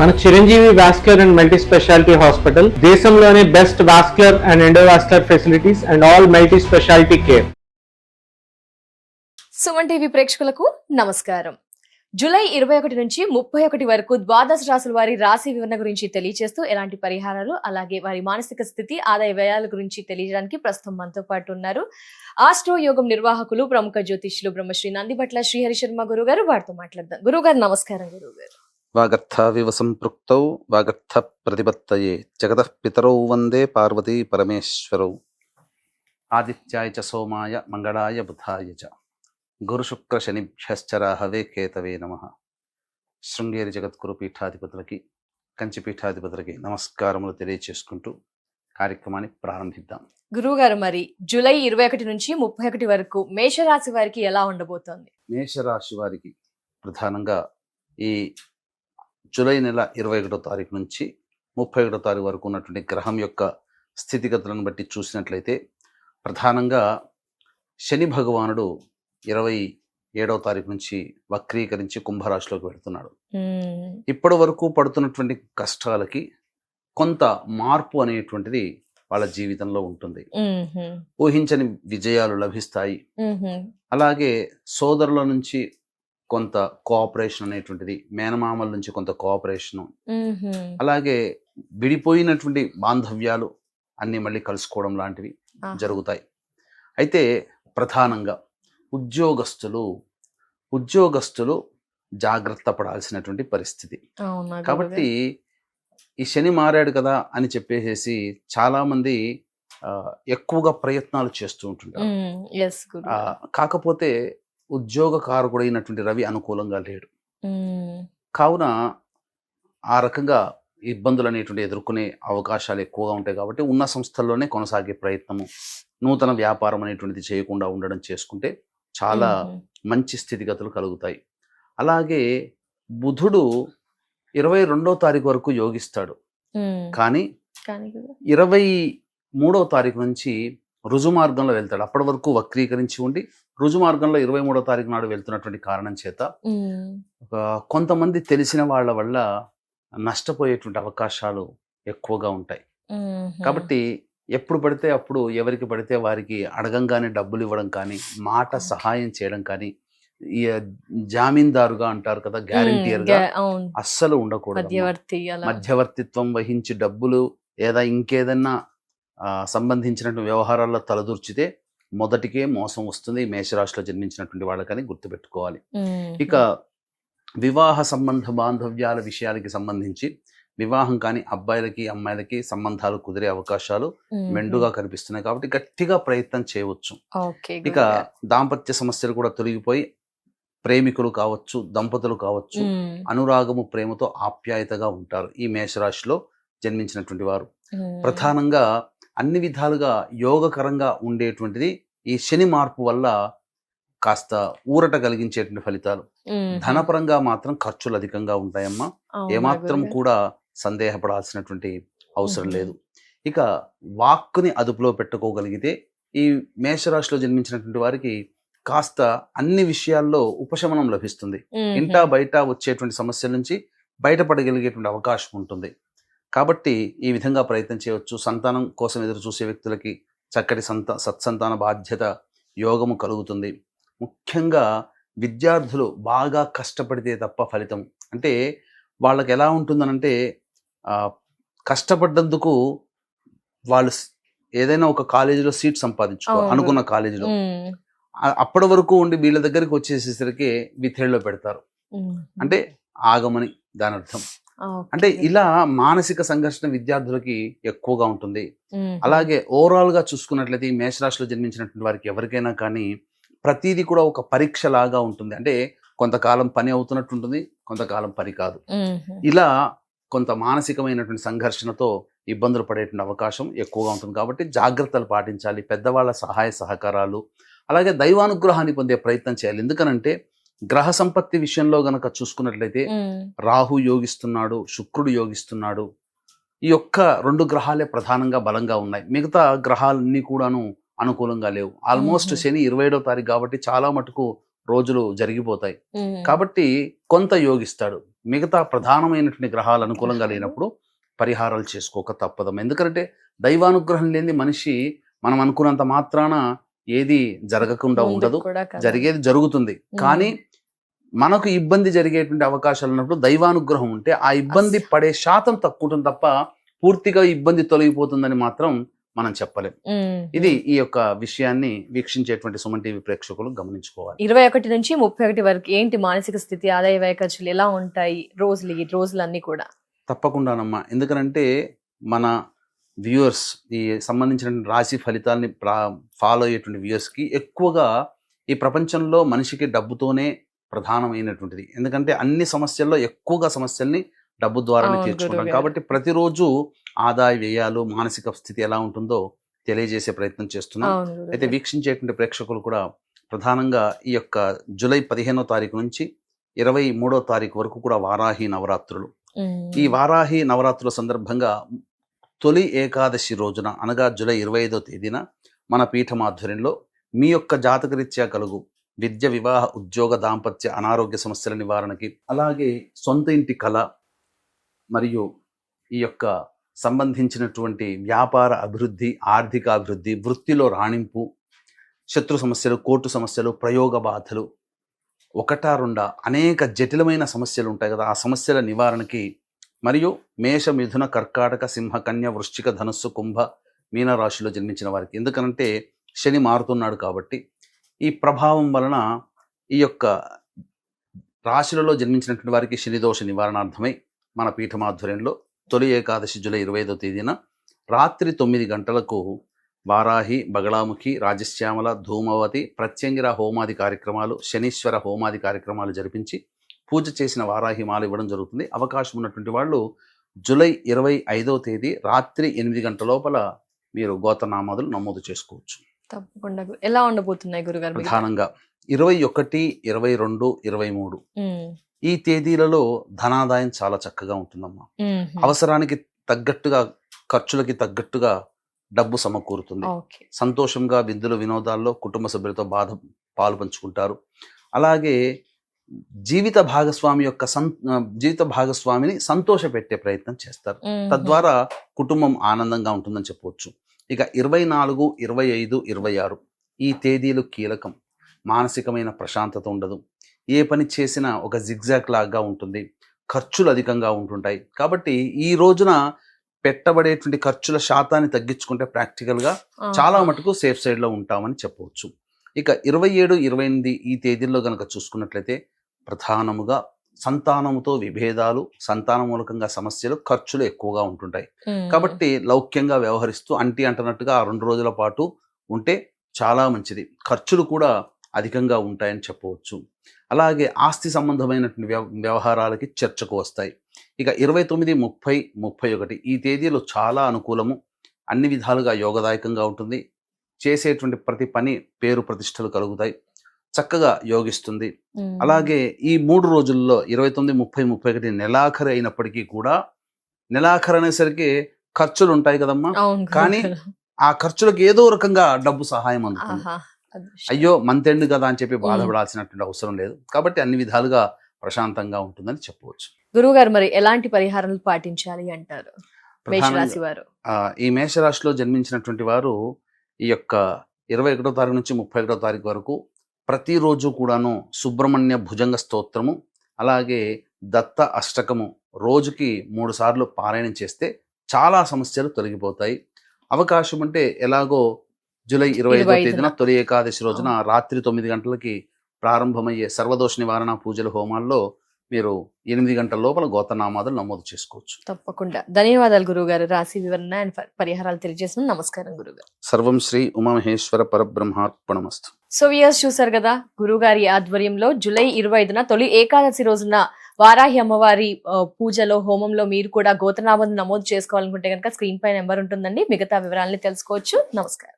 మన Chiranjeevi vascular and multi specialty hospital దేశంలోనే best vascular and endovascular facilities and all multi specialty care. Suman TV ప్రేక్షకులకు నమస్కారం. July 21 నుంచి 31 వరకు ద్వాదశ రాశుల వారి రాశి వివరణ గురించి తెలియజేస్తూ ఎలాంటి పరిహారాలు అలాగే వారి మానసిక స్థితి ఆదాయ వ్యయాల గురించి తెలియజేయడానికి ప్రస్తుతం మనతో పాటు ఉన్నారు ఆస్ట్రో యోగం నిర్వాహకులు ప్రముఖ జ్యోతిష్యులు బ్రహ్మశ్రీ నందిబట్ల శ్రీహరి శర్మ గురువు గారు. వారితో మాట్లాడదాం. గురువు గారు నమస్కారం. గురువు గారు వాగర్థావివ సంపృక్తౌ వాగర్థ ప్రతిపత్తయే జగతః పితరౌ వందే పార్వతీ పరమేశ్వరౌ ఆదిత్యాయ చ సోమాయ మంగళాయ బుధాయ చ గురు శుక్ర శనిభ్యశ్చ రాహవే కేతవే నమః. శృంగేరి జగద్గురు పీఠాధిపతులకి కంచి పీఠాధిపతులకి నమస్కారములు తెలియచేసుకుంటూ కార్యక్రమాన్ని ప్రారంభిద్దాం. గురువు గారు, మరి జూలై 21 నుంచి 31 వరకు మేషరాశి వారికి ఎలా ఉండబోతోంది? మేషరాశి వారికి ప్రధానంగా ఈ జూలై నెల 21వ తారీఖు నుంచి 31వ తారీఖు వరకు ఉన్నటువంటి గ్రహం యొక్క స్థితిగతులను బట్టి చూసినట్లయితే ప్రధానంగా శని భగవానుడు 27వ తారీఖు నుంచి వక్రీకరించి కుంభరాశిలోకి వెళుతున్నాడు. ఇప్పటి వరకు పడుతున్నటువంటి కష్టాలకి కొంత మార్పు అనేటువంటిది వాళ్ళ జీవితంలో ఉంటుంది. ఊహించని విజయాలు లభిస్తాయి. అలాగే సోదరుల నుంచి కొంత కోఆపరేషన్ అనేటువంటిది, మేనమామల నుంచి కొంత కోఆపరేషను, అలాగే విడిపోయినటువంటి బాంధవ్యాలు అన్ని మళ్ళీ కలుసుకోవడం లాంటివి జరుగుతాయి. అయితే ప్రధానంగా ఉద్యోగస్తులు జాగ్రత్త పడాల్సినటువంటి పరిస్థితి. కాబట్టి ఈ శని మారాడు కదా అని చెప్పేసి చాలా మంది ఎక్కువగా ప్రయత్నాలు చేస్తూ ఉంటుంటారు. కాకపోతే ఉద్యోగ కారకుడైనటువంటి రవి అనుకూలంగా లేడు. కావున ఆ రకంగా ఇబ్బందులు అనేటువంటి ఎదుర్కొనే అవకాశాలు ఎక్కువగా ఉంటాయి. కాబట్టి ఉన్న సంస్థల్లోనే కొనసాగే ప్రయత్నము, నూతన వ్యాపారం అనేటువంటిది చేయకుండా ఉండడం చేసుకుంటే చాలా మంచి స్థితిగతులు కలుగుతాయి. అలాగే బుధుడు 22వ తారీఖు వరకు యోగిస్తాడు. కానీ 23వ తారీఖు నుంచి రుజుమార్గంలో వెళ్తాడు. అప్పటి వరకు వక్రీకరించి ఉండి రుజుమార్గంలో 23వ తారీఖు నాడు వెళ్తున్నటువంటి కారణం చేత కొంతమంది తెలిసిన వాళ్ళ వల్ల నష్టపోయేటువంటి అవకాశాలు ఎక్కువగా ఉంటాయి. కాబట్టి ఎప్పుడు పడితే అప్పుడు ఎవరికి పడితే వారికి అడగంగానే డబ్బులు ఇవ్వడం కానీ, మాట సహాయం చేయడం కానీ, జామీందారుగా అంటారు కదా, గ్యారంటీయర్గా అస్సలు ఉండకూడదు. మధ్యవర్తిత్వం వహించి డబ్బులు లేదా ఇంకేదన్నా సంబంధించినటువంటి వ్యవహారాల్లో తలదూర్చితే మొదటికే మోసం వస్తుంది మేషరాశిలో జన్మించినటువంటి వాళ్ళకని గుర్తుపెట్టుకోవాలి. ఇక వివాహ సంబంధ బాంధవ్యాల విషయాలకి సంబంధించి వివాహం కాని అబ్బాయిలకి అమ్మాయిలకి సంబంధాలు కుదిరే అవకాశాలు మెండుగా కనిపిస్తున్నాయి. కాబట్టి గట్టిగా ప్రయత్నం చేయవచ్చు. ఇక దాంపత్య సమస్యలు కూడా తొలగిపోయి ప్రేమికులు కావచ్చు, దంపతులు కావచ్చు, అనురాగము ప్రేమతో ఆప్యాయతగా ఉంటారు ఈ మేషరాశిలో జన్మించినటువంటి వారు. ప్రధానంగా అన్ని విధాలుగా యోగకరంగా ఉండేటువంటిది ఈ శని మార్పు వల్ల కాస్త ఊరట కలిగించేటువంటి ఫలితాలు. ధనపరంగా మాత్రం ఖర్చులు అధికంగా ఉంటాయమ్మా, ఏమాత్రం కూడా సందేహపడాల్సినటువంటి అవసరం లేదు. ఇక వాక్కుని అదుపులో పెట్టుకోగలిగితే ఈ మేషరాశిలో జన్మించినటువంటి వారికి కాస్త అన్ని విషయాల్లో ఉపశమనం లభిస్తుంది. ఇంటా బయట వచ్చేటువంటి సమస్యల నుంచి బయటపడగలిగేటువంటి అవకాశం ఉంటుంది. కాబట్టి ఈ విధంగా ప్రయత్నం చేయవచ్చు. సంతానం కోసం ఎదురు చూసే వ్యక్తులకి చక్కటి సత్సంతాన బాధ్యత యోగము కలుగుతుంది. ముఖ్యంగా విద్యార్థులు బాగా కష్టపడితే తప్ప ఫలితం అంటే వాళ్ళకి ఎలా ఉంటుందనంటే కష్టపడ్డందుకు వాళ్ళు ఏదైనా ఒక కాలేజీలో సీట్ సంపాదించుకో అనుకున్న కాలేజీలో అప్పటి వరకు ఉండి వీళ్ళ దగ్గరికి వచ్చేసేసరికి విథేళ్ళలో పెడతారు. అంటే ఆగమని దాని అర్థం. అంటే ఇలా మానసిక సంఘర్షణ విద్యార్థులకి ఎక్కువగా ఉంటుంది. అలాగే ఓవరాల్ గా చూసుకున్నట్లయితే ఈ మేషరాశిలో జన్మించినటువంటి వారికి ఎవరికైనా కానీ ప్రతిదీ కూడా ఒక పరీక్ష లాగా ఉంటుంది. అంటే కొంతకాలం పని అవుతున్నట్టు ఉంటుంది, కొంతకాలం పని కాదు. ఇలా కొంత మానసికమైనటువంటి సంఘర్షణతో ఇబ్బందులు పడేటువంటి అవకాశం ఎక్కువగా ఉంటుంది. కాబట్టి జాగ్రత్తలు పాటించాలి. పెద్దవాళ్ళ సహాయ సహకారాలు, అలాగే దైవానుగ్రహాన్ని పొందే ప్రయత్నం చేయాలి. ఎందుకనంటే గ్రహ సంపత్తి విషయంలో గనక చూసుకున్నట్లయితే రాహు యోగిస్తున్నాడు, శుక్రుడు యోగిస్తున్నాడు. ఈ యొక్క 2 గ్రహాలే ప్రధానంగా బలంగా ఉన్నాయి. మిగతా గ్రహాలన్నీ కూడాను అనుకూలంగా లేవు. ఆల్మోస్ట్ శని 27వ తారీఖు కాబట్టి చాలా మటుకు రోజులు జరిగిపోతాయి. కాబట్టి కొంత యోగిస్తాడు. మిగతా ప్రధానమైనటువంటి గ్రహాలు అనుకూలంగా లేనప్పుడు పరిహారాలు చేసుకోక తప్పదమ్మా. ఎందుకంటే దైవానుగ్రహం లేని మనిషి మనం అనుకున్నంత మాత్రాన ఏది జరగకుండా ఉండదు, జరిగేది జరుగుతుంది. కానీ మనకు ఇబ్బంది జరిగేటువంటి అవకాశాలు ఉన్నప్పుడు దైవానుగ్రహం ఉంటే ఆ ఇబ్బంది పడే శాతం తక్కువ ఉంటుంది తప్ప పూర్తిగా ఇబ్బంది తొలగిపోతుందని మాత్రం మనం చెప్పలేం. ఇది ఈ యొక్క విషయాన్ని వీక్షించేటువంటి సుమన్ టీవీ ప్రేక్షకులు గమనించుకోవాలి. 21 నుంచి 31 వరకు ఏంటి మానసిక స్థితి, ఆదాయ వ్యయ ఖర్చులు ఎలా ఉంటాయి రోజులన్నీ కూడా? తప్పకుండానమ్మా. ఎందుకంటే మన వ్యూవర్స్ ఈ సంబంధించిన రాశి ఫలితాలని ఫాలో అయ్యేటువంటి వ్యూవర్స్కి ఎక్కువగా ఈ ప్రపంచంలో మనిషికి డబ్బుతోనే ప్రధానమైనటువంటిది. ఎందుకంటే అన్ని సమస్యల్లో ఎక్కువగా సమస్యల్ని డబ్బు ద్వారానే తీర్చుకుంటాం. కాబట్టి ప్రతిరోజు ఆదాయ వ్యయాలు, మానసిక స్థితి ఎలా ఉంటుందో తెలియజేసే ప్రయత్నం చేస్తున్నాం. అయితే వీక్షించేటువంటి ప్రేక్షకులు కూడా ప్రధానంగా ఈ యొక్క జూలై 15వ తారీఖు నుంచి 23వ తారీఖు వరకు కూడా వారాహి నవరాత్రులు. ఈ వారాహి నవరాత్రుల సందర్భంగా తొలి ఏకాదశి రోజున అనగా జూలై 25వ తేదీన మన పీఠం ఆధ్వర్యంలో మీ యొక్క జాతకరీత్యా కలుగు విద్య, వివాహ, ఉద్యోగ, దాంపత్య, అనారోగ్య సమస్యల నివారణకి, అలాగే సొంత ఇంటి కళ మరియు ఈ యొక్క సంబంధించినటువంటి వ్యాపార అభివృద్ధి, ఆర్థిక అభివృద్ధి, వృత్తిలో రాణింపు, శత్రు సమస్యలు, కోర్టు సమస్యలు, ప్రయోగ బాధలు, ఒకటా రెండా అనేక జటిలమైన సమస్యలు ఉంటాయి కదా, ఆ సమస్యల నివారణకి మరియు మేష, మిథున, కర్కాటక, సింహ, కన్య, వృశ్చిక, ధనుస్సు, కుంభ, మీన రాశిలో జన్మించిన వారికి, ఎందుకంటే శని మారుతున్నాడు కాబట్టి ఈ ప్రభావం వలన ఈ యొక్క రాశులలో జన్మించినటువంటి వారికి శని దోష నివారణార్థమై మన పీఠం ఆధ్వర్యంలో తొలి ఏకాదశి జూలై 25వ తేదీన రాత్రి 9 గంటలకు వారాహి, బగళాముఖి, రాజశ్యామల, ధూమవతి, ప్రత్యంగిర హోమాది కార్యక్రమాలు, శనీశ్వర హోమాది కార్యక్రమాలు జరిపించి పూజ చేసిన వారాహి మాల ఇవ్వడం జరుగుతుంది. అవకాశం ఉన్నటువంటి వాళ్ళు జూలై 25వ తేదీ రాత్రి 8 గంటల లోపల మీరు గోత్రనామాదులు నమోదు చేసుకోవచ్చు. తప్పకుండా. ఎలా ఉండబోతున్నాయి గురుగారు? ప్రధానంగా 21, 22, 23 ఈ తేదీలలో ధనాదాయం చాలా చక్కగా ఉంటుందమ్మా. అవసరానికి తగ్గట్టుగా, ఖర్చులకి తగ్గట్టుగా డబ్బు సమకూరుతుంది. సంతోషంగా విందులు, వినోదాల్లో కుటుంబ సభ్యులతో పాలు పంచుకుంటారు. అలాగే జీవిత భాగస్వామిని సంతోష పెట్టే ప్రయత్నం చేస్తారు. తద్వారా కుటుంబం ఆనందంగా ఉంటుందని చెప్పవచ్చు. ఇక 24, 25, 26 ఈ తేదీలు కీలకం. మానసికమైన ప్రశాంతత ఉండదు. ఏ పని చేసినా ఒక జిగ్జాగ్ లాగా ఉంటుంది. ఖర్చులు అధికంగా ఉంటుంటాయి. కాబట్టి ఈ రోజున పెట్టబడేటువంటి ఖర్చుల శాతాన్ని తగ్గించుకుంటే ప్రాక్టికల్గా చాలా మటుకు సేఫ్ సైడ్లో ఉంటామని చెప్పవచ్చు. ఇక 27, 28 ఈ తేదీల్లో కనుక చూసుకున్నట్లయితే ప్రధానముగా సంతానముతో విభేదాలు, సంతాన మూలకంగా సమస్యలు, ఖర్చులు ఎక్కువగా ఉంటుంటాయి. కాబట్టి లౌక్యంగా వ్యవహరిస్తూ అంటనట్టుగా 2 రోజుల పాటు ఉంటే చాలా మంచిది. ఖర్చులు కూడా అధికంగా ఉంటాయని చెప్పవచ్చు. అలాగే ఆస్తి సంబంధమైనటువంటి వ్యవహారాలకి చర్చకు వస్తాయి. ఇక 29, 30, 31 ఈ తేదీలు చాలా అనుకూలము. అన్ని విధాలుగా యోగదాయకంగా ఉంటుంది. చేసేటువంటి ప్రతి పని పేరు ప్రతిష్టలు కలుగుతాయి. చక్కగా యోగిస్తుంది. అలాగే ఈ 3 రోజుల్లో 29, 30, 31 నెలాఖరు అయినప్పటికీ కూడా నెలాఖరు అనేసరికి ఖర్చులు ఉంటాయి కదమ్మా. కానీ ఆ ఖర్చులకు ఏదో రకంగా డబ్బు సహాయం అందుతుంది. అయ్యో మంత్ ఎండ్ కదా అని చెప్పి బాధపడాల్సినటువంటి అవసరం లేదు. కాబట్టి అన్ని విధాలుగా ప్రశాంతంగా ఉంటుందని చెప్పవచ్చు. గురువు గారు, మరి ఎలాంటి పరిహారాలు పాటించాలి అంటారు మేషరాశి వారు? ఈ మేషరాశిలో జన్మించినటువంటి వారు ఈ యొక్క 21వ తారీఖు నుంచి 31వ తారీఖు వరకు ప్రతిరోజు కూడాను సుబ్రహ్మణ్య భుజంగ స్తోత్రము, అలాగే దత్త అష్టకము రోజుకి 3 సార్లు పారాయణం చేస్తే చాలా సమస్యలు తొలగిపోతాయి. అవకాశం ఉంటే ఎలాగో జూలై 25వ తేదీన తొలి ఏకాదశి రోజున రాత్రి 9 గంటలకి ప్రారంభమయ్యే సర్వదోష నివారణ పూజల హోమాల్లో మీరు 8 గంటల లోపల గోత్రనామాదులు నమోదు చేసుకోవచ్చు. తప్పకుండా. ధన్యవాదాలు గురువు గారు. రాశి వివరణ అండ్ పరిహారాలు తెలియజేసిన. నమస్కారం గురుగారు. సర్వం శ్రీ ఉమామహేశ్వర పరబ్రహ్మార్పణమస్తు. సో వ్యూయర్స్ చూసారు కదా, గురువు గారి ఆధ్వర్యంలో జూలై 25న తొలి ఏకాదశి రోజున వారాహి అమ్మవారి పూజలో, హోమంలో మీరు కూడా గోత్రనామాన్ని నమోదు చేసుకోవాలనుకుంటే కనుక స్క్రీన్ పై నెంబర్ ఉంటుందండి. మిగతా వివరాలని తెలుసుకోవచ్చు. నమస్కారం.